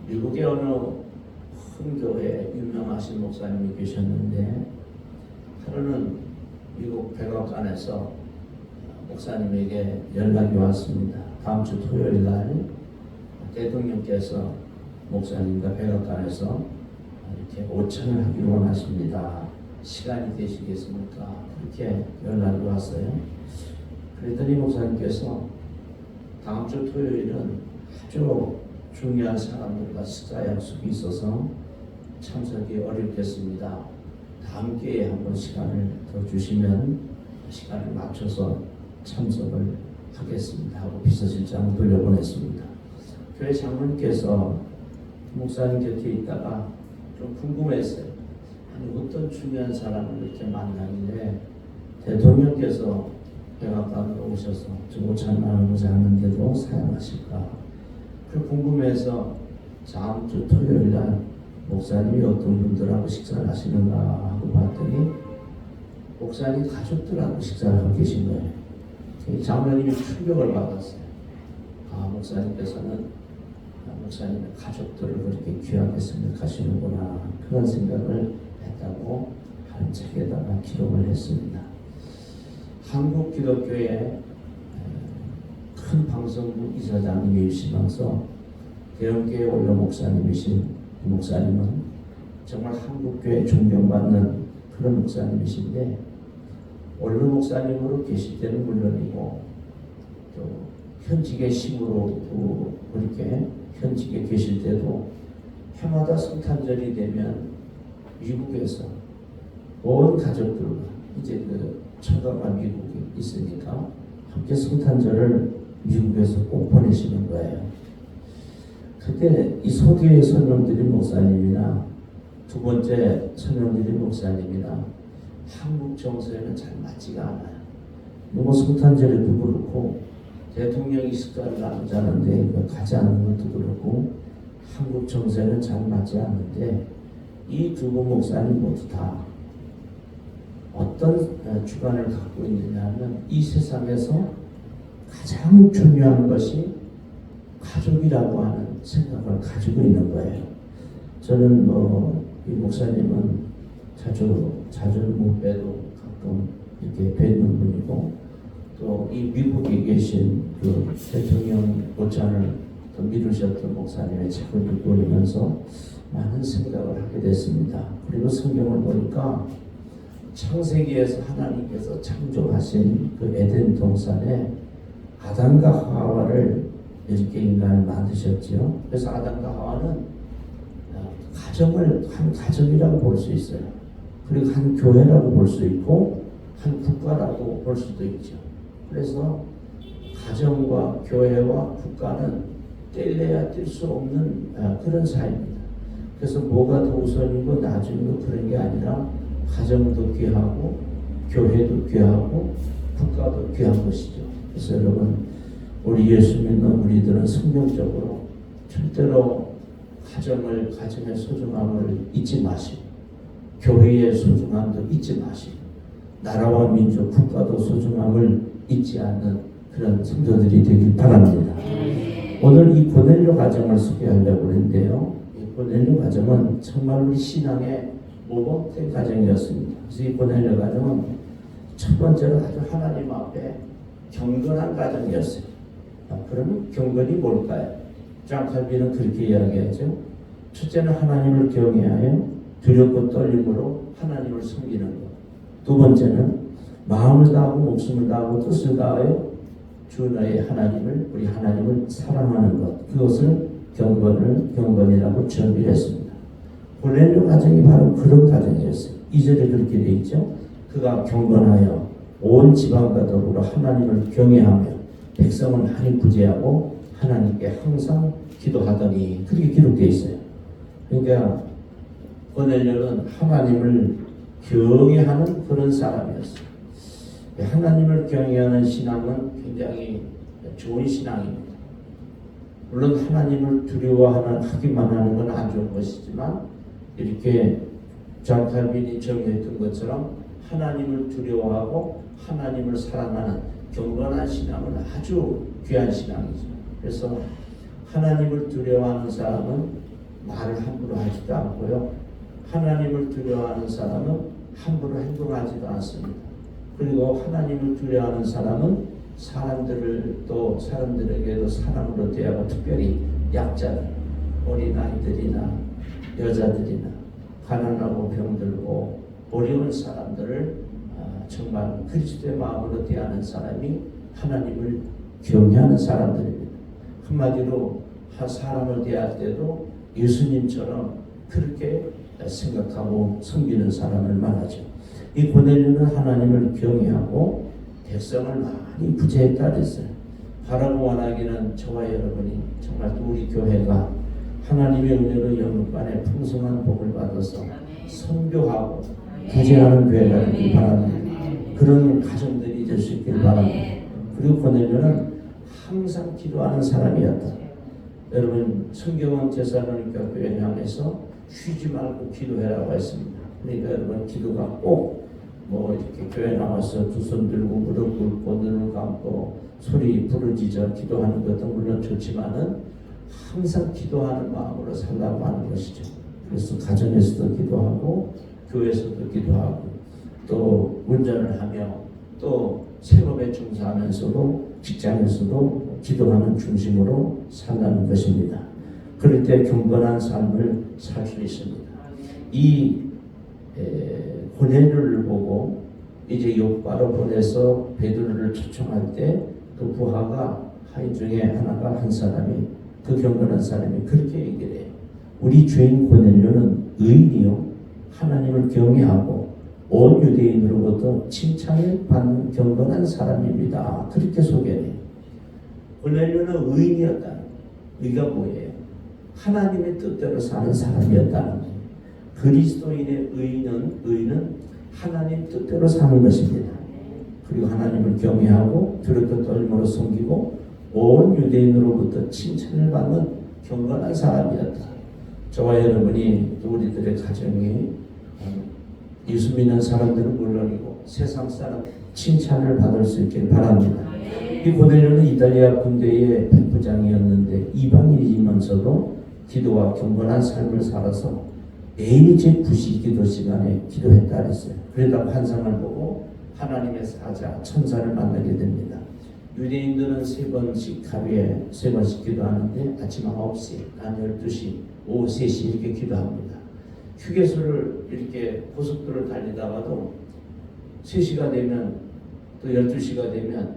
미국의 어느 큰 교회에 유명하신 목사님이 계셨는데 하루는 미국 백악관에서 목사님에게 연락이 왔습니다. 다음 주 토요일 날 대통령께서 목사님과 백악관에서 이렇게 오찬을 하기로 원하십니다. 시간이 되시겠습니까? 그렇게 연락이 왔어요. 그랬더니 목사님께서 다음 주 토요일은 아주 중요한 사람들과 식사 약속이 있어서 참석이 어렵겠습니다. 다음 기회에 한번 시간을 더 주시면 시간을 맞춰서 참석을 하겠습니다 하고 비서실장을 돌려보냈습니다. 교회 장로님께서 목사님 곁에 있다가 좀 궁금했어요. 아니 어떤 중요한 사람을 이렇게 만나는데 대통령께서 백악관으로 오셔서 좀 오찬 나누고자 하는데도 사용하실까? 그 궁금해서 다음 주 토요일 날 목사님이 어떤 분들하고 식사를 하시는가 하고 봤더니 목사님 가족들하고 식사를 하고 계신 거예요. 장로님이 충격을 받았어요. 목사님께서는 목사님의 가족들을 그렇게 귀하게 생각하시는구나 그런 생각을 했다고 한 책에다가 기록을 했습니다. 한국 기독교의 큰 방송국 이사장님이시면서 대형교회 원로 목사님이신 그 목사님은 정말 한국교회 존경받는 그런 목사님이신데 원로 목사님으로 계실 때는 물론이고 또 현직의 신부로 그렇게 현직에 계실 때도 해마다 성탄절이 되면 미국에서 온 가족들과 이제 그 처가가 미국에 있으니까 함께 성탄절을 미국에서 꼭 보내시는 거예요. 그때 이 소교회 선명드린 목사님이나 두 번째 선명드린 목사님이나 한국 정서에는 잘 맞지가 않아요. 뭐 성탄절에도 그렇고 대통령이 식사를 나누자는데 가지 않는 것도 그렇고 한국 정서에는 잘 맞지 않는데 이 두 분 목사님 모두 다 어떤 주관을 갖고 있느냐 하면 이 세상에서 가장 중요한 것이 가족이라고 하는 생각을 가지고 있는 거예요. 저는 이 목사님은 자주 못 뵈도 가끔 이렇게 뵙는 분이고 또 이 미국에 계신 그 대통령 오찬을 또 미루셨던 목사님의 책을 읽고 오면서 많은 생각을 하게 됐습니다. 그리고 성경을 보니까 창세기에서 하나님께서 창조하신 그 에덴 동산에 아담과 하와를 이렇게 인간을 만드셨지요. 그래서 아담과 하와는 가정을 한 가정이라고 볼 수 있어요. 그리고 한 교회라고 볼 수 있고 한 국가라고 볼 수도 있죠. 그래서 가정과 교회와 국가는 뗄래야 뗄 수 없는 그런 사이입니다. 그래서 뭐가 더 우선이고 나중이고 그런 게 아니라 가정도 귀하고 교회도 귀하고 국가도 귀한 것이죠. 그래서 여러분 우리 예수 믿는 우리들은 성경적으로 절대로 가정의 소중함을 잊지 마시고 교회의 소중함도 잊지 마시고 나라와 민족, 국가도 소중함을 잊지 않는 그런 성도들이 되길 바랍니다. 오늘 이 고넬료 가정을 소개하려고 하는데요. 이 고넬료 가정은 정말 우리 신앙의 모범된 가정이었습니다. 그래서 이 고넬료 가정은 첫 번째로 아주 하나님 앞에 경건한 가정이었어요. 그러면 경건이 뭘까요? 장 칼빈은 그렇게 이야기하죠. 첫째는 하나님을 경외하여 두렵고 떨림으로 하나님을 섬기는 것. 두 번째는 마음을 다하고 목숨을 다하고 뜻을 다하여 주 너의 하나님을 우리 하나님을 사랑하는 것. 그것을 경건이라고 정의했습니다. 고넬료 가정이 바로 그런 가정이었어요. 2절에 그렇게 되어 있죠. 그가 경건하여 온 지방과 더불어 하나님을 경외하며 백성을 많이 구제하고 하나님께 항상 기도하더니 그렇게 기록되어 있어요. 그러니까 고넬료는 하나님을 경외하는 그런 사람이었어요. 하나님을 경외하는 신앙은 굉장히 좋은 신앙입니다. 물론 하나님을 두려워하기만 하는 건 안 좋은 것이지만 이렇게 존 칼빈이 정의했던 것처럼 하나님을 두려워하고 하나님을 사랑하는 경건한 신앙은 아주 귀한 신앙이죠. 그래서 하나님을 두려워하는 사람은 말을 함부로 하지도 않고요. 하나님을 두려워하는 사람은 함부로 행동하지도 않습니다. 그리고 하나님을 두려워하는 사람은 사람들을 또 사람들에게도 사람으로 대하고 특별히 약자들, 어린아이들이나 여자들이나 가난하고 병들고 어려운 사람들을 정말 그리스도의 마음으로 대하는 사람이 하나님을 경외하는 사람들입니다. 한마디로 사람을 대할 때도 예수님처럼 그렇게 생각하고 섬기는 사람을 말하죠. 이 고넬료는 하나님을 경외하고 백성을 많이 구제했다 그랬어요. 바라고 원하기는 저와 여러분이 정말 우리 교회가 하나님의 은혜로 영육간에 풍성한 복을 받아서 선교하고 구제하는 교회가 되길 바랍니다. 그런 가정들이 될 수 있길 바랍니다. 그리고 고넬료는 항상 기도하는 사람이었다. 여러분 성경은 데살로니가 교회를 향해서 쉬지 말고 기도해라고 했습니다. 그러니까 여러분 기도가 꼭 뭐 이렇게 교회 나와서 두 손 들고 무릎 꿇고 눈을 감고 소리 부르짖어 기도하는 것도 물론 좋지만은 항상 기도하는 마음으로 살라고 하는 것이죠. 그래서 가정에서도 기도하고 교회에서도 기도하고 또 운전을 하며 또 생업에 종사하면서도 직장에서도 기도하는 중심으로 살라는 것입니다. 그럴 때 경건한 삶을 살 수 있습니다. 이 고넬료를 보고 이제 욥바로 보내서 베드로를 초청할 때 그 부하가 하인 중에 하나가 한 사람이 그 경건한 사람이 그렇게 얘기를 해요. 우리 주인 고넬료는 의인이요 하나님을 경외하고 온 유대인으로부터 칭찬을 받는 경건한 사람입니다. 그렇게 소개해요. 고넬료는 의인이었다. 의가 뭐예요? 하나님의 뜻대로 사는 사람이었다는 거예요. 그리스도인의 의인은 하나님 뜻대로 사는 것입니다. 그리고 하나님을 경외하고 두렵고 떨림으로 섬기고 온 유대인으로부터 칭찬을 받는 경건한 사람이었다. 저와 여러분이 또 우리들의 가정이 예수 믿는 사람들은 물론이고 세상 사람 칭찬을 받을 수 있길 바랍니다. 이 고넬료는 이탈리아 군대의 백부장이었는데 이방인이면서도 기도와 경건한 삶을 살아서 매일 제9시 기도 시간에 기도했다 그랬어요. 그러다 환상을 보고 하나님의 사자 천사를 만나게 됩니다. 유대인들은 3번씩 하루에 3번씩 기도하는데 아침 9시, 낮 12시, 오후 3시 이렇게 기도합니다. 휴게소를 이렇게 고속도로를 달리다가도 3시가 되면 또 12시가 되면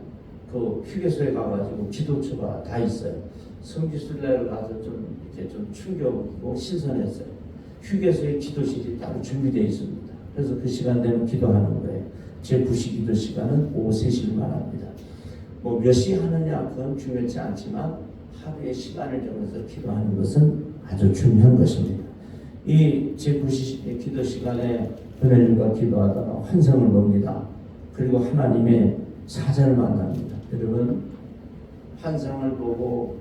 그 휴게소에 가가지고 기도처가 다 있어요. 성지순례를 가서 좀 이렇게 좀 충격이고 신선했어요. 휴게소에 기도실이 따로 준비되어 있습니다. 그래서 그 시간 되면 기도하는 거예요. 제 9시 기도 시간은 오후 3시를 말합니다. 뭐 몇 시 하느냐 그건 중요하지 않지만 하루의 시간을 정해서 기도하는 것은 아주 중요한 것입니다. 이 제9시 기도 시간에 고넬료가 기도하다가 환상을 봅니다. 그리고 하나님의 사자를 만납니다. 여러분 환상을 보고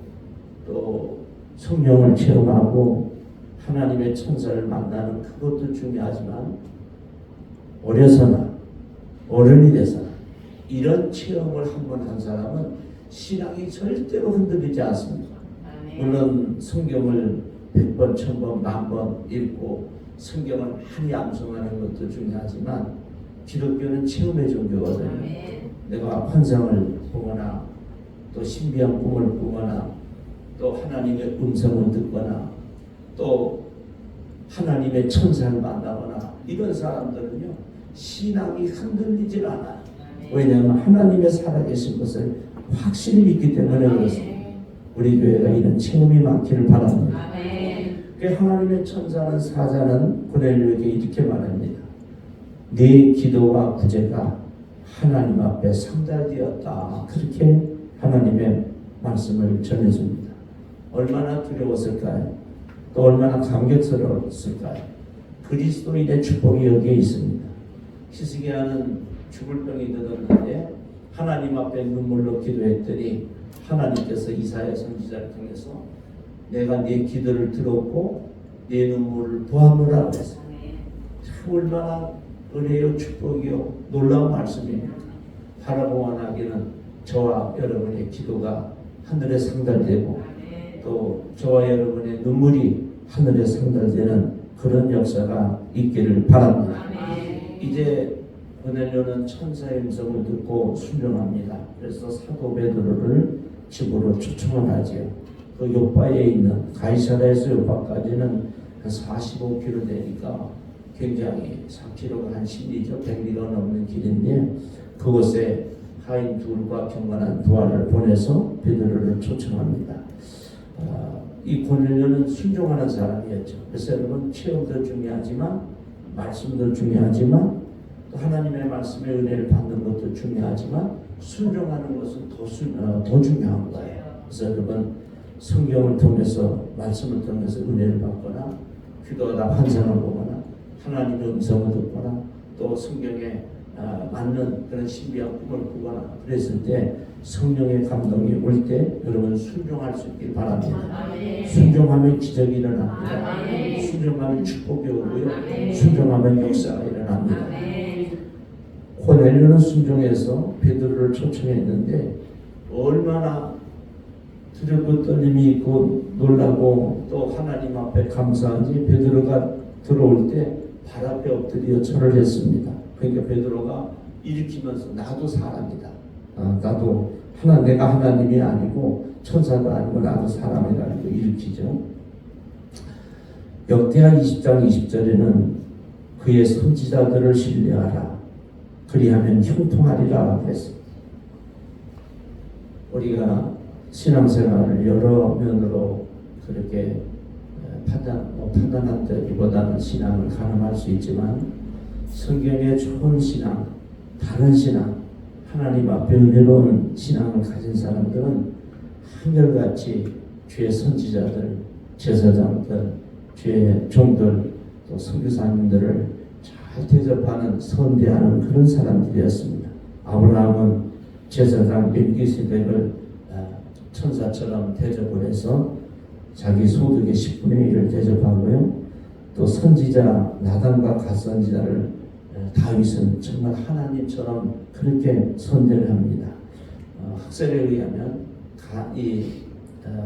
또 성령을 체험하고 하나님의 천사를 만나는 그것도 중요하지만 어려서나 어른이 돼서나 이런 체험을 한 번 한 사람은 신앙이 절대로 흔들리지 않습니다. 물론 성경을 100번, 1000번, 10,000번 읽고 성경을 많이 암송하는 것도 중요하지만 기독교는 체험의 종교거든요. 내가 환상을 보거나 또 신비한 꿈을 꾸거나 또 하나님의 음성을 듣거나 또 하나님의 천사를 만나거나 이런 사람들은요 신앙이 흔들리질 않아요. 왜냐하면 하나님의 살아계신 것을 확실히 믿기 때문에 그렇습니다. 우리 교회가 이런 체험이 많기를 바랍니다. 하나님의 천사는 사자는 고넬료에게 이렇게 말합니다. 네 기도와 구제가 하나님 앞에 상달되었다. 그렇게 하나님의 말씀을 전해줍니다. 얼마나 두려웠을까요? 또 얼마나 감격스러웠을까요? 그리스도인의 축복이 여기에 있습니다. 히스기야는 죽을 병이 들었는데 하나님 앞에 눈물로 기도했더니 하나님께서 이사야 선지자를 통해서 내가 네 기도를 들었고 네 눈물을 보았노라 그랬어요. 참 얼마나 은혜요 축복이요 놀라운 말씀입니다. 바라고 원하기는 저와 여러분의 기도가 하늘에 상달되고 또 저와 여러분의 눈물이 하늘에 상달되는 그런 역사가 있기를 바랍니다. 이제 고넬료는 천사의 음성을 듣고 순종합니다. 그래서 사도 베드로를 집으로 초청을 하지요. 그 요바에 있는 가이사랴에서 요바까지는 한 45km 되니까 굉장히 4km가 한 10리죠. 100리가 넘는 길인데 그곳에 하인 둘과 경건한 부하를 보내서 베드로를 초청합니다. 이 고넬료는 순종하는 사람이었죠. 그래서 여러분 체험도 중요하지만 말씀도 중요하지만 또 하나님의 말씀의 은혜를 받는 것도 중요하지만 순종하는 것은 더 중요한 거예요. 그래서 여러분 성경을 통해서 말씀을 통해서 은혜를 받거나 기도하다 환상을 보거나 하나님의 음성을 듣거나 또 성경에 맞는 그런 신비한 꿈을 꾸거나 그랬을 때 성령의 감동이 올 때 여러분 순종할 수 있길 바랍니다. 순종하면 기적이 일어납니다. 순종하면 축복이 오고요. 순종하면 역사가 일어납니다. 고넬료는 순종해서 베드로를 초청했는데 얼마나 두렵고 떨림이 있고 놀라고 또 하나님 앞에 감사한지 베드로가 들어올 때 발 앞에 엎드려 절을 했습니다. 그러니까 베드로가 일으키면서 나도 사람이다. 나도 내가 하나님이 아니고 천사도 아니고 나도 사람이다. 이렇게 일으키죠. 역대하 20장 20절에는 그의 선지자들을 신뢰하라. 그리하면 형통하리라 했습니다. 우리가 신앙생활을 여러 면으로 그렇게 판단한다기보다는 신앙을 가늠할 수 있지만 성경의 좋은 신앙, 바른 신앙, 하나님 앞에 은혜로운 신앙을 가진 사람들은 한결같이 주의 선지자들, 제사장들, 주의 종들, 또 선교사님들을 잘 대접하는 선대하는 그런 사람들이었습니다. 아브라함은 제사장 멜기세덱을 천사처럼 대접을 해서 자기 소득의 10분의 1을 대접하고요. 또 선지자 나단과 갓선지자를 다윗은 정말 하나님처럼 그렇게 선대를 합니다. 학설에 의하면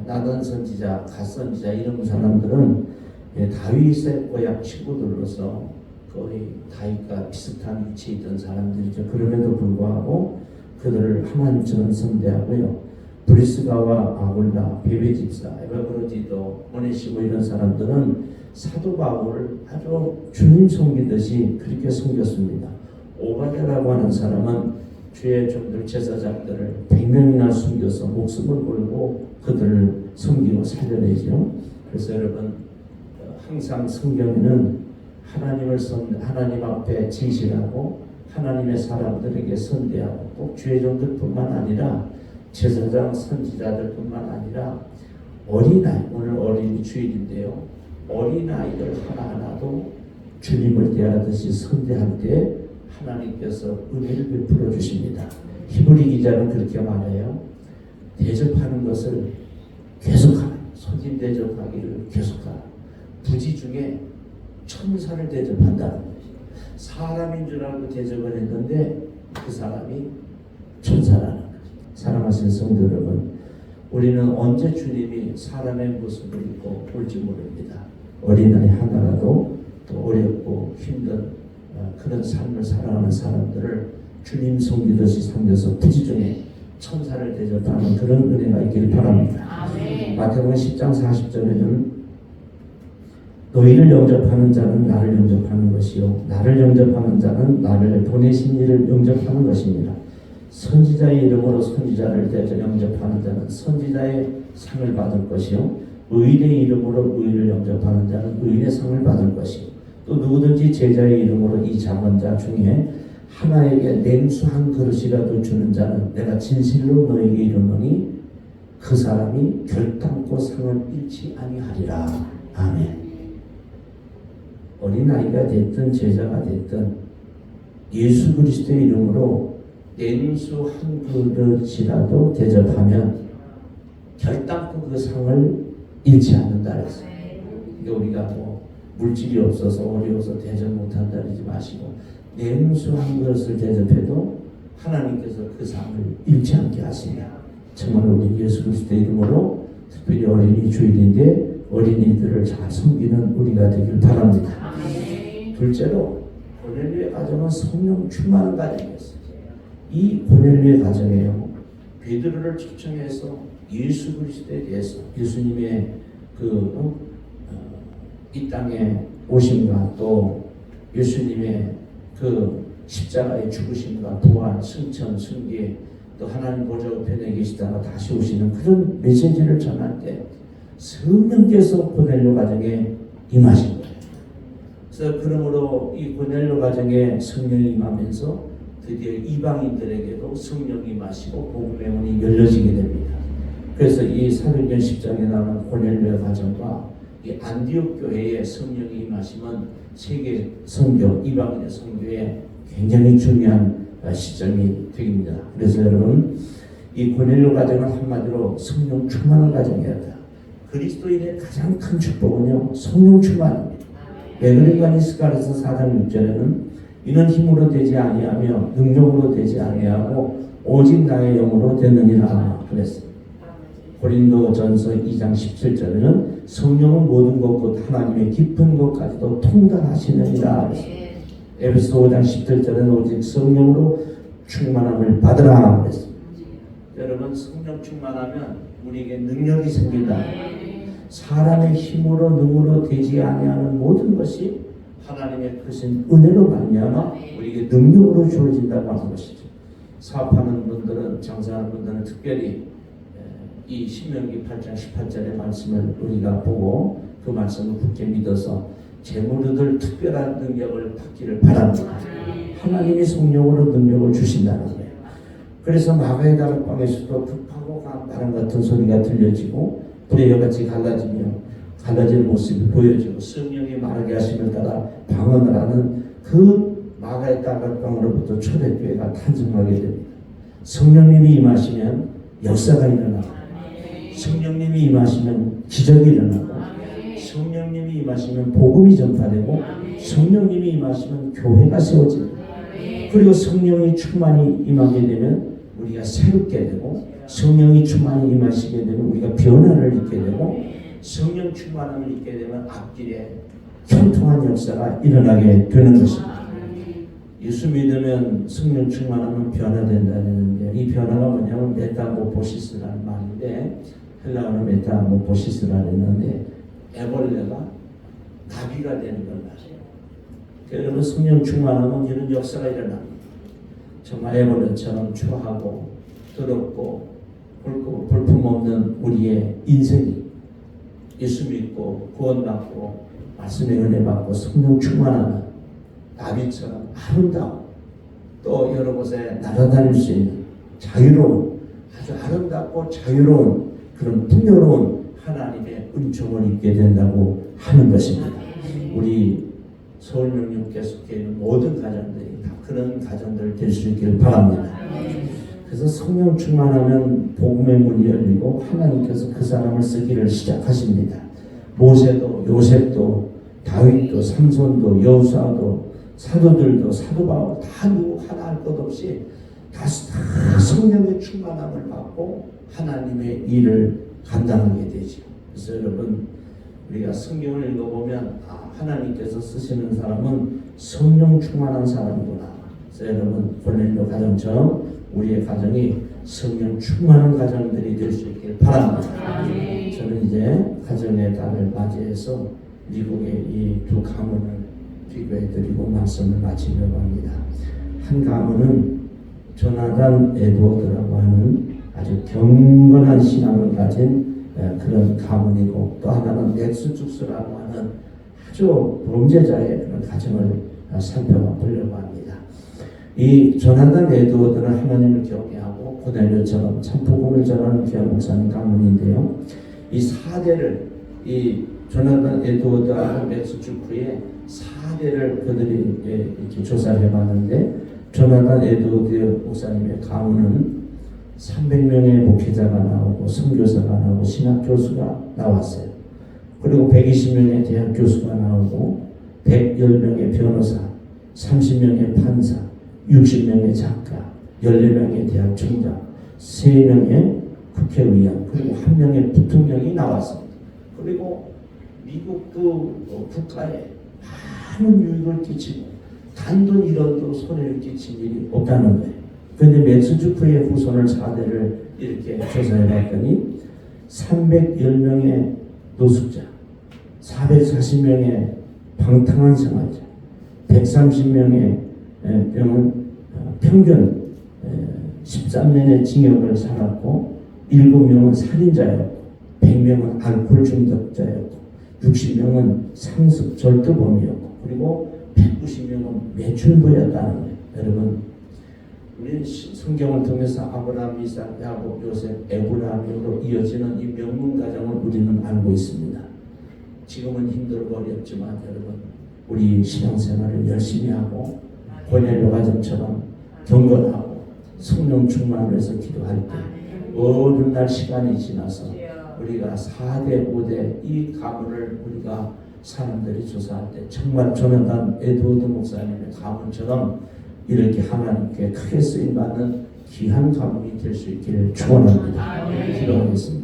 나단 선지자, 갓선지자 이런 사람들은 다윗의 고향 친구들로서 거의 다윗과 비슷한 위치에 있던 사람들이죠. 그럼에도 불구하고 그들을 하나님처럼 선대하고요. 브리스가와 아굴라, 베베 집사, 에바브로디도, 오네시모 이런 사람들은 사도 바울을 아주 주님 섬기듯이 그렇게 섬겼습니다. 오바댜라고 하는 사람은 주의 종들 제사장들을 100명이나 숨겨서 목숨을 걸고 그들을 섬기고 살려내죠. 그래서 여러분 항상 성경에는 하나님 앞에 진실하고 하나님의 사람들에게 선대하고 꼭 주의 종들뿐만 아니라 제사장 선지자들뿐만 아니라 어린아이, 오늘 어린이 주일인데요. 어린아이들 하나하나도 주님을 대하듯이 선대할 때 하나님께서 은혜를 베풀어 주십니다. 히브리 기자는 그렇게 말해요. 대접하는 것을 계속하라. 손님 대접하기를 계속하라. 부지 중에 천사를 대접한다는 거죠. 사람인 줄 알고 대접을 했는데 그 사람이 천사라는 거죠. 사랑하시는 성도 여러분, 우리는 언제 주님이 사람의 모습을 입고 올지 모릅니다. 어린아이 하나라도 또 어렵고 힘든 그런 삶을 살아가는 사람들을 주님 섬기듯이 섬겨서 부지 중에 천사를 대접하는 그런 은혜가 있기를 바랍니다. 마태복음 10장 40절에는 너희를 영접하는 자는 나를 영접하는 것이요 나를 영접하는 자는 나를 보내신 이를 영접하는 것입니다. 선지자의 이름으로 선지자를 영접하는 자는 선지자의 상을 받을 것이요 의인의 이름으로 의인을 영접하는 자는 의인의 상을 받을 것이요 또 누구든지 제자의 이름으로 이 작은 자 중에 하나에게 냉수 한 그릇이라도 주는 자는 내가 진실로 너에게 이르노니 그 사람이 결단코 상을 잃지 아니하리라. 아멘. 어린아이가 됐든 제자가 됐든 예수 그리스도의 이름으로 냉수 한 그릇이라도 대접하면 결단코 그 상을 잃지 않는다 그랬어요. 우리가 뭐 물질이 없어서 어려워서 대접 못한다 그러지 마시고 냉수 한 그릇을 대접해도 하나님께서 그 상을 잃지 않게 하십니다. 정말 우리 예수 그리스도의 이름으로 특별히 어린이 주일인데 어린이들을 잘 섬기는 우리가 되길 바랍니다. 둘째로 고넬료의 가정은 성령 충만한 가정이었어요. 이 고넬료의 가정에요, 베드로를 초청해서 예수 그리스도에 대해서 예수님의 이 땅에 오심과 또 예수님의 그 십자가의 죽으심과 부활, 승천, 승계, 또 하나님 보좌 우편에 계시다가 다시 오시는 그런 메시지를 전할 때 성령께서 고넬료 가정에 임하신 거예요. 그래서 그러므로 이 고넬료 가정에 성령이 임하면서 드디어 이방인들에게도 성령이 임하시고 복음의 문이 열려지게 됩니다. 그래서 이 사도행전 10장에 나오는 고넬료의 가정과 이 안디옥 교회의 성령이 임하심은 세계 선교, 이방인의 선교에 굉장히 중요한 시점이 됩니다. 그래서 여러분, 이 고넬료 가정은 한마디로 성령 충만한 가정이었다. 그리스도인의 가장 큰 축복은요, 성령 충만입니다. 왜 그런가 하니까 그래서 4장 6절에는 이는 힘으로 되지 아니하며 능력으로 되지 아니하고 오직 나의 영으로 되느니라 그랬습니다. 고린도전서 2장 17절에는 성령은 모든 것 곧 하나님의 깊은 것까지도 통달하시느니라. 에베소 5장 17절에는 오직 성령으로 충만함을 받으라 그랬습니다. 여러분, 성령 충만하면 우리에게 능력이 생긴다. 사람의 힘으로 능으로 되지 아니하는 모든 것이 하나님의 크신 은혜로 말미암아 우리에게 능력으로 주어진다고 하는 것이죠. 사업하는 분들은, 장사하는 분들은 특별히 이 신명기 8장 18절의 말씀을 우리가 보고 그 말씀을 굳게 믿어서 재물을 특별한 능력을 받기를 바랍니다. 하나님이 성령으로 능력을 주신다는 거예요. 그래서 마가의 다락방에서도 급하고 바람 같은 소리가 들려지고 불의 여같이 갈라지는 모습이 보여지고 성령이 말하게 하심을 따라 방언을 하는 그 마가의 다락방으로부터 초대교회가 탄생하게 됩니다. 성령님이 임하시면 역사가 일어나고, 성령님이 임하시면 기적이 일어나고, 성령님이 임하시면 복음이 전파되고, 성령님이 임하시면 교회가 세워집니다. 그리고 성령이 충만히 임하게 되면 우리가 새롭게 되고, 성령이 충만히 임하시게 되면 우리가 변화를 입게 되고, 성령 충만함을 입게 되면 앞길에 형통한 역사가 일어나게 되는 것입니다. 예수 믿으면 성령 충만하면 변화된다는데, 이 변화가 뭐냐면 메타모포시스라는 말인데, 헬라어는 메타모포시스라는 했는데 애벌레가 나비가 되는 걸 말이에요. 여러분, 성령 충만하면 이런 역사가 일어납니다. 정말 애벌레처럼 추하고 더럽고 볼품없는 우리의 인생이 예수 믿고 구원받고 말씀의 은혜 받고 성령 충만하는 나비처럼 아름다운, 또 여러 곳에 날아다닐 수 있는 자유로운, 아주 아름답고 자유로운 그런 풍요로운 하나님의 은총을 입게 된다고 하는 것입니다. 우리 서울명령교회 있는 모든 가정들이 다 그런 가정들 될 수 있기를 바랍니다. 그래서 성령 충만하면 복음의 문이 열리고 하나님께서 그 사람을 쓰기를 시작하십니다. 모세도, 요셉도, 다윗도, 삼손도, 여호수아도, 사도들도, 사도 바울 다 누구 하나 할 것 없이 다 성령의 충만함을 받고 하나님의 일을 감당하게 되죠. 그래서 여러분, 우리가 성경을 읽어보면 하나님께서 쓰시는 사람은 성령 충만한 사람이구나. 그래서 여러분, 고넬료 가정처럼 우리의 가정이 성령 충만한 가정들이 될 수 있길 바랍니다. 저는 이제 가정의 달을 맞이해서 미국의 이 두 가문을 비교해드리고 말씀을 마치려고 합니다. 한 가문은 조나단 에드워드라고 하는 아주 경건한 신앙을 가진 그런 가문이고, 또 하나는 맥스 죽스라고 하는 아주 범죄자의 그런 가정을 살펴보려고 합니다. 이 조나단 에드워드는 하나님을 경외하고 고넬료처럼 참 복음을 전하는 귀한 목사님 가문인데요. 이 4대를 이 조나단 에드워드하고 맥스 죽스의 4대를 그들이 이렇게 조사를 해봤는데, 조나단 에드워드 목사님의 가문은 300명의 목회자가 나오고 선교사가 나오고 신학교수가 나왔어요. 그리고 120명의 대학 교수가 나오고 110명의 변호사, 30명의 판사, 60명의 작가, 14명의 대학 총장, 3명의 국회의원, 그리고 1명의 부통령이 나왔습니다. 그리고 미국도 국가에 많은 유익을 끼치고 단돈 1원도 손해를 끼친 일이 없다는 거예요. 그런데 맥스주프의 후손을 4대를 이렇게 조사해 봤더니 310명의 노숙자, 440명의 방탕한 생활자, 130명의 병은 평균 13년의 징역을 살았고 7명은 살인자였고 100명은 알코올 중독자였고 60명은 상습 절도범이었고 그리고 190명은 매춘부였다는 거예요. 여러분, 우리는 성경을 통해서 아브라함, 이삭, 야곱, 요셉, 에브라임으로 이어지는 이 명문 가정을 우리는 알고 있습니다. 지금은 힘들고 어렵지만 여러분, 우리 신앙생활을 열심히 하고 고넬료 가정처럼 경건하고 성령 충만을 해서 기도할 때 어느 날 시간이 지나서 우리가 4대, 5대 이 가문을 우리가 사람들이 조사할 때 정말 조나단 에드워드 목사님의 가문처럼 이렇게 하나님께 크게 쓰임받는 귀한 가문이 될 수 있기를 축원합니다. 기도하겠습니다.